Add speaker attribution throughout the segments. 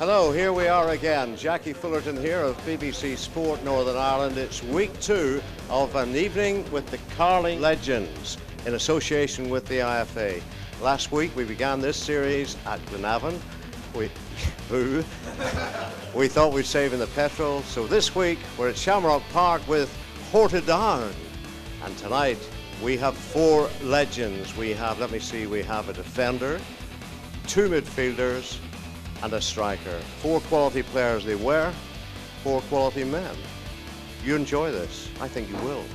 Speaker 1: Hello, here we are again. Jackie Fullerton here of BBC Sport Northern Ireland. It's week 2 of an evening with the Carling Legends in association with the IFA. Last week we began this series at Glenavon. We thought we'd save in the petrol, so this week we're at Shamrock Park with Portadown. And tonight we have 4 legends. We have a defender, 2 midfielders, and a striker. 4 quality players they were, 4 quality men. You enjoy this? I think you will.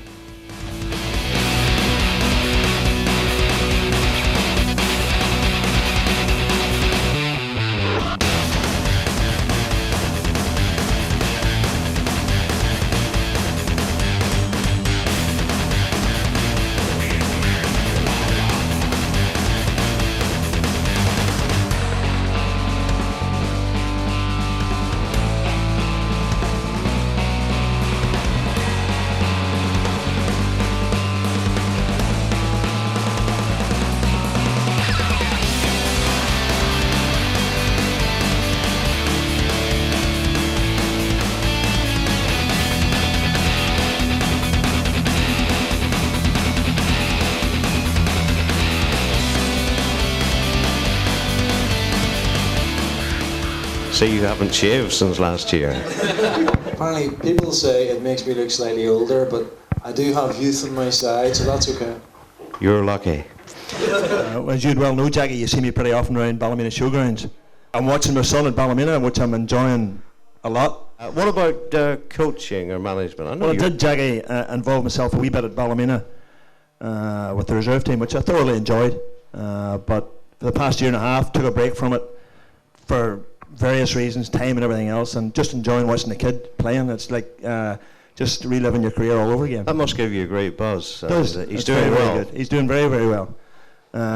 Speaker 1: So you haven't shaved since last year.
Speaker 2: Apparently people say it makes me look slightly older, but I do have youth on my side, so that's okay.
Speaker 1: You're lucky.
Speaker 3: As you'd well know, Jackie, you see me pretty often around Ballymena Showgrounds. I'm watching my son at Ballymena, which I'm enjoying a lot.
Speaker 1: What about coaching or management?
Speaker 3: I did, Jackie, involve myself a wee bit at Ballymena with the reserve team, which I thoroughly enjoyed. But for the past year and a half, took a break from it for various reasons, time and everything else, and just enjoying watching the kid playing. It's like just reliving your career all over again.
Speaker 1: That must give you a great buzz. He's
Speaker 3: doing
Speaker 1: doing well.
Speaker 3: Very good. He's doing very, very well.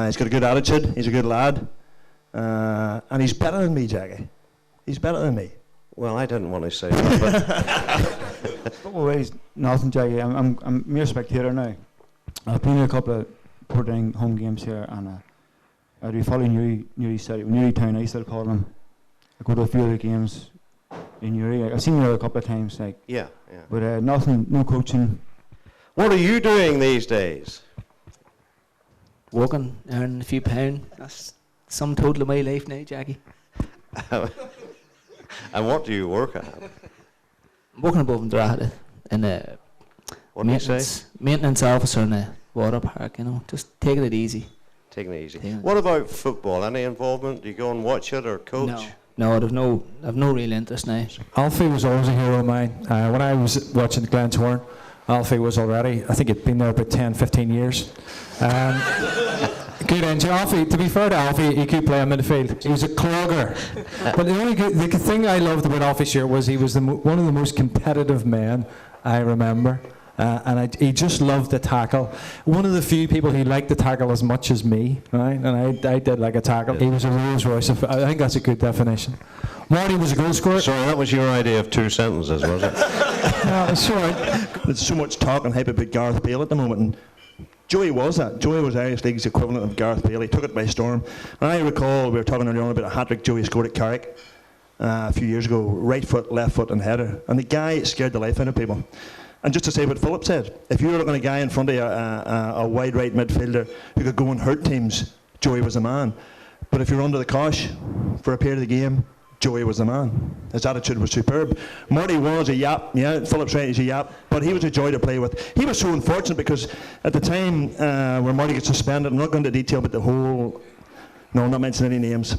Speaker 3: He's got a good attitude. He's a good lad, and he's better than me, Jackie. He's better than me.
Speaker 1: Well, I didn't want to say that, but
Speaker 4: Football wise, nothing, Jackie. I'm mere spectator now. I've been to a couple of Portadown home games here, and I do follow Newry Town. I used to call them. I go to a few other games in Newry. I've seen you a couple of times,
Speaker 1: yeah.
Speaker 4: But nothing, no coaching.
Speaker 1: What are you doing these days?
Speaker 5: Working, earning a few pounds. That's sum total of my life now, Jackie.
Speaker 1: And what do you work at?
Speaker 5: I'm working above and Drogheda in a maintenance officer in a water park, just taking it easy.
Speaker 1: Taking it easy. What about football? Any involvement? Do you go and watch it or coach?
Speaker 5: No, I've no real interest now.
Speaker 6: Alfie was always a hero of mine. When I was watching Glentoran, Alfie was already, I think he'd been there about 10, 15 years. Good engine. Alfie, to be fair to Alfie, he could play in midfield. He was a clogger. But the thing I loved about Alfie Shearer was he was one of the most competitive men I remember. He just loved to tackle. One of the few people he liked to tackle as much as me, right? And I did like a tackle. He was a Rolls Royce. I think that's a good definition. Marty was a goal scorer.
Speaker 1: Sorry, that was your idea of 2 sentences, was it?
Speaker 3: No, it's all right. There's so much talk and hype about Gareth Bale at the moment, and Joey was that. Joey was Irish League's equivalent of Gareth Bale. He took it by storm. And I recall we were talking earlier on about a hat-trick Joey scored at Carrick a few years ago. Right foot, left foot and header. And the guy scared the life out of people. And just to say what Philip said, if you were looking at a guy in front of you, a wide right midfielder who could go and hurt teams, Joey was the man. But if you're under the cosh for a period of the game, Joey was the man. His attitude was superb. Marty was a yap. Yeah, Philip's right, he's a yap. But he was a joy to play with. He was so unfortunate because at the time where Marty got suspended, I'm not going into detail, but the whole... No, I'm not mentioning any names.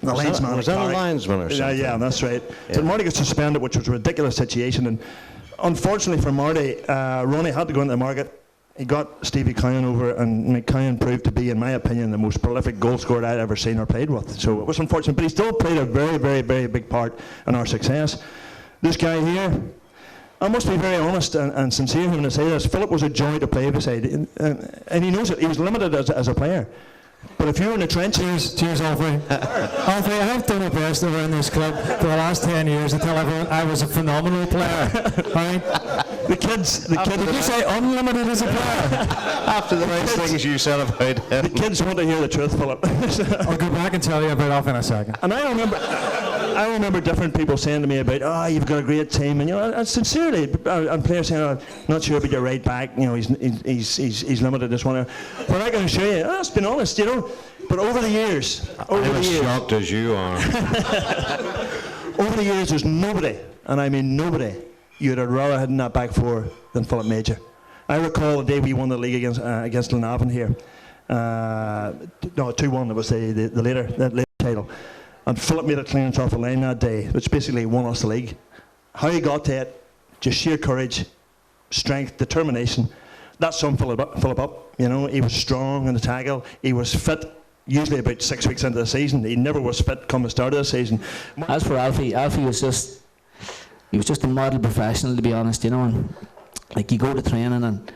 Speaker 3: The linesman.
Speaker 1: Was that a linesman or something?
Speaker 3: Yeah, that's right.
Speaker 1: Yeah.
Speaker 3: So Marty got suspended, which was a ridiculous situation. And unfortunately for Marty, Ronny had to go into the market. He got Stevie Cowan over, and Cowan proved to be, in my opinion, the most prolific goal scorer I'd ever seen or played with. So it was unfortunate, but he still played a very, very, very big part in our success. This guy here, I must be very honest and sincere when I say this. Philip was a joy to play beside, and he knows it. He was limited as a player. But if you're in the trenches...
Speaker 6: Cheers, Alfie. Alfie, I have done my best over in this club for the last 10 years to tell everyone I was a phenomenal player. Right?
Speaker 3: The kids...
Speaker 6: Did you say unlimited as a player?
Speaker 1: After the nice things you said about him.
Speaker 3: The kids want to hear the truth, Philip.
Speaker 6: I'll go back and tell you about Alfie in a second.
Speaker 3: And I remember... I remember different people saying to me about, oh, you've got a great team, and and sincerely, and players saying, oh, not sure about your right back, he's limited this one. But I can assure you, let's be honest, But over the years,
Speaker 1: I'm as shocked as you are.
Speaker 3: over the years, there's nobody, and I mean nobody, you'd have rather had in that back four than Philip Major. I recall the day we won the league against Glenavon here. No, 2-1. It was the later title. And Philip made a clearance off the line that day, which basically won us the league. How he got to it, just sheer courage, strength, determination. That summed Philip up. He was strong in the tackle. He was fit. Usually about 6 weeks into the season, he never was fit come the start of the season.
Speaker 5: As for Alfie was just a model professional, to be honest. And like, you go to training and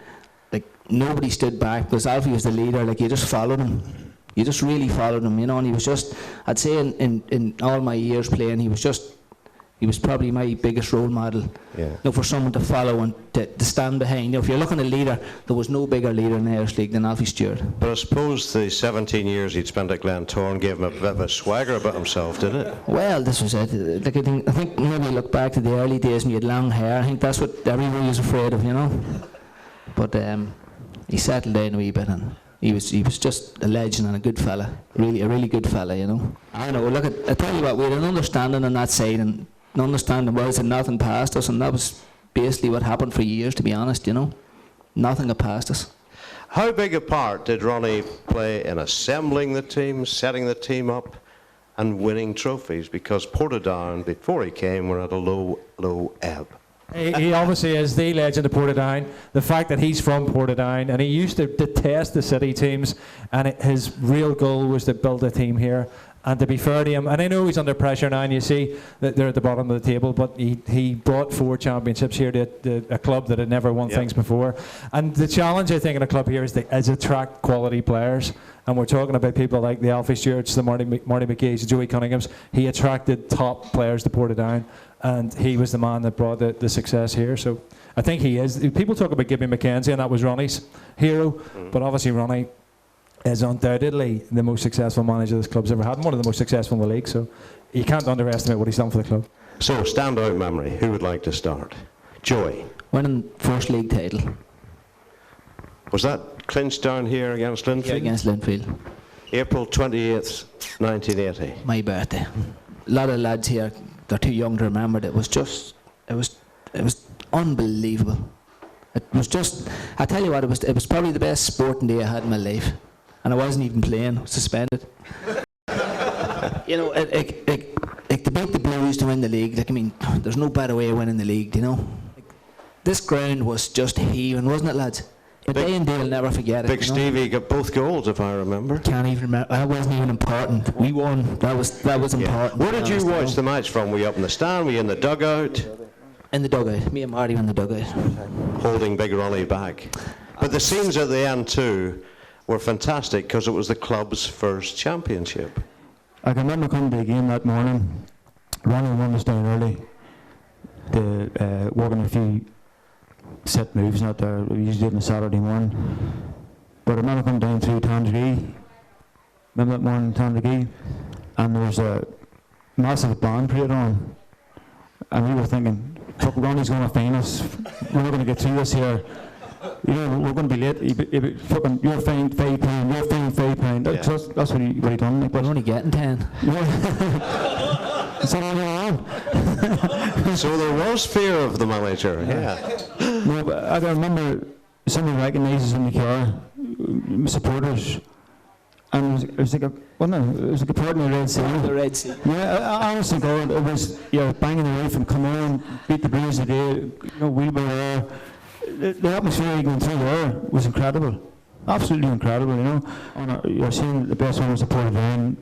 Speaker 5: like nobody stood back because Alfie was the leader. Like, you just followed him. You just really followed him, and he was just, I'd say in all my years playing, he was probably my biggest role model.
Speaker 1: Yeah.
Speaker 5: For someone to follow and to stand behind. If you're looking at a leader, there was no bigger leader in the Irish League than Alfie Stewart.
Speaker 1: But I suppose the 17 years he'd spent at Glentoran gave him a bit of a swagger about himself, did it?
Speaker 5: Well, this was it. Like, I think maybe look back to the early days when he had long hair. I think that's what everyone was afraid of, But he settled down a wee bit, and he was just a legend and a good fella. A really good fella, I know. Look, I tell you what, we had an understanding on that side, and an understanding was that nothing passed us, and that was basically what happened for years, to be honest. Nothing got past us.
Speaker 1: How big a part did Ronny play in assembling the team, setting the team up, and winning trophies? Because Portadown, before he came, were at a low ebb.
Speaker 6: He obviously is the legend of Portadown. The fact that he's from Portadown, and he used to detest the city teams, and his real goal was to build a team here. And to be fair to him, and I know he's under pressure now, and you see that they're at the bottom of the table, but he brought 4 championships here to a club that had never won things before. And the challenge, I think, in a club here is attract quality players. And we're talking about people like the Alfie Stewarts, the Marty McKays, the Joey Cunninghams. He attracted top players to Portadown, and he was the man that brought the success here. So I think he is. People talk about Gibby McKenzie, and that was Ronnie's hero, but obviously Ronny is undoubtedly the most successful manager this club's ever had, and one of the most successful in the league, so you can't underestimate what he's done for the club.
Speaker 1: So, standout memory, who would like to start? Joey.
Speaker 5: Winning first league title.
Speaker 1: Was that clinched down here against Linfield?
Speaker 5: Yeah, against Linfield.
Speaker 1: April 28th, 1980.
Speaker 5: My birthday. A lot of lads here, they're too young to remember it. It was unbelievable. It was just, I tell you what, it was probably the best sporting day I had in my life. And I wasn't even playing, I was suspended. To beat the Blues to win the league, there's no better way of winning the league, this ground was just heaving, wasn't it, lads? But day and day will never forget it.
Speaker 1: Big Stevie got both goals, if I remember.
Speaker 5: Can't even remember. That wasn't even important. We won. That was important.
Speaker 1: Where did you watch the match from? Were you up in the stand? Were you in the dugout?
Speaker 5: In the dugout. Me and Marty were in the dugout.
Speaker 1: Holding Big Ronny back. But the scenes at the end too were fantastic because it was the club's first championship.
Speaker 4: I can remember coming to the game that morning. Ronny won us down early to work on a few set moves, not there. We usually do it on a Saturday morning. But I remember coming down through Tandragee. Remember that morning, Tandragee? And there was a massive band parade on. And we were thinking, fuck, Ronny's going to find us. We're not going to get through this here. We're going to be late. Fucking, you're fined £5, you're fined £5. That's what he done. Like,
Speaker 5: we're only getting 10.
Speaker 4: So
Speaker 1: there was fear of the manager,
Speaker 4: No, but I can remember someone recognised us in the car, supporters, and it was like a part in the Red Sea.
Speaker 5: The Red Sea.
Speaker 4: Yeah, I honestly God, it was banging the roof and come on, beat the Blues today, wheelbarrow. The atmosphere going through there was incredible, absolutely incredible. You're seeing the best one was the Portadown.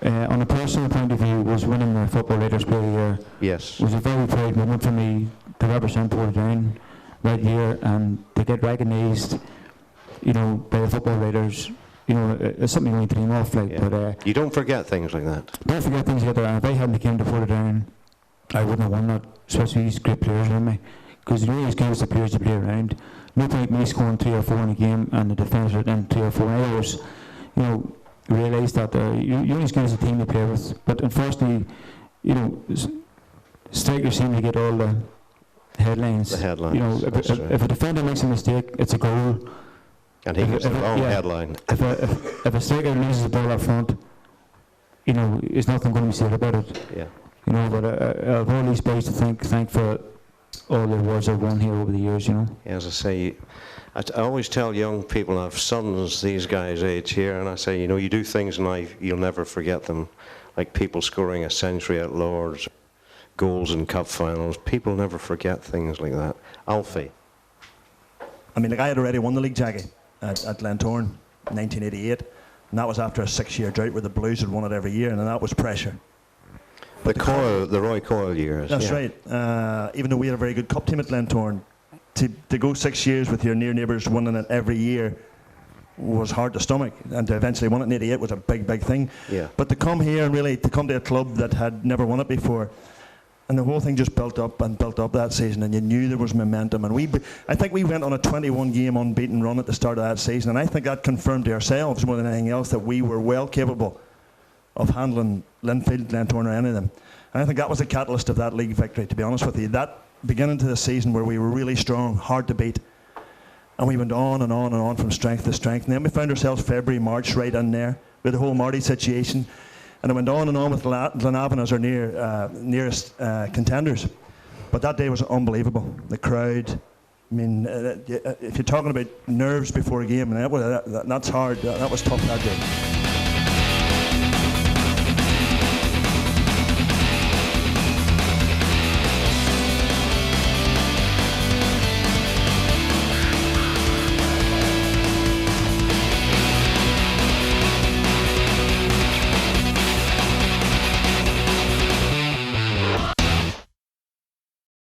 Speaker 4: On a personal point of view, was winning the Football Writers' Player of the Year.
Speaker 1: Yes.
Speaker 4: Was a very proud moment for me to represent Portadown that year and to get recognised, by the football writers. It's something you need to dream of. But
Speaker 1: you don't forget things like that.
Speaker 4: Don't forget things like that. And if I hadn't came to Portadown, I wouldn't have won that. Especially these great players around me, because these guys the players to play around. No point me scoring 3 or 4 in a game and the defence are then 3 or 4 hours. Realise that you only get as a team to play with. But unfortunately, you know, strikers seem to get all the headlines.
Speaker 1: The headlines.
Speaker 4: You know, if a defender makes a mistake, it's a goal.
Speaker 1: And he gets the wrong headline.
Speaker 4: If a striker loses the ball up front, you know, there's nothing going to be said about it.
Speaker 1: Yeah.
Speaker 4: You know, but I've all these boys to thank for all the awards I've won here over the years, you know.
Speaker 1: Yeah, as I say, I always tell young people, I have sons these guys' age here, and I say, you know, you do things in life, you'll never forget them. Like people scoring a century at Lord's, goals in cup finals. People never forget things like that. Alfie.
Speaker 3: I mean, like I had already won the league, Jackie, at Glentoran in 1988, and that was after a 6-year drought where the Blues had won it every year, and that was pressure.
Speaker 1: The Roy Coyle years.
Speaker 3: That's right. Even though we had a very good cup team at Glentoran, to go 6 years with your near neighbours winning it every year was hard to stomach, and to eventually win it in 88 was a big, big thing.
Speaker 1: Yeah.
Speaker 3: But to come here and really to come to a club that had never won it before, and the whole thing just built up that season, and you knew there was momentum. And I think we went on a 21-game unbeaten run at the start of that season, and I think that confirmed to ourselves more than anything else that we were well capable of handling Linfield, Glentoran, or any of them. And I think that was the catalyst of that league victory, to be honest with you. That beginning to the season where we were really strong, hard to beat, and we went on and on and on from strength to strength. And then we found ourselves February, March right in there with the whole Marty situation. And it went on and on with Glenavon as our nearest contenders. But that day was unbelievable. The crowd, I mean, if you're talking about nerves before a game, and that's hard. That was tough that day.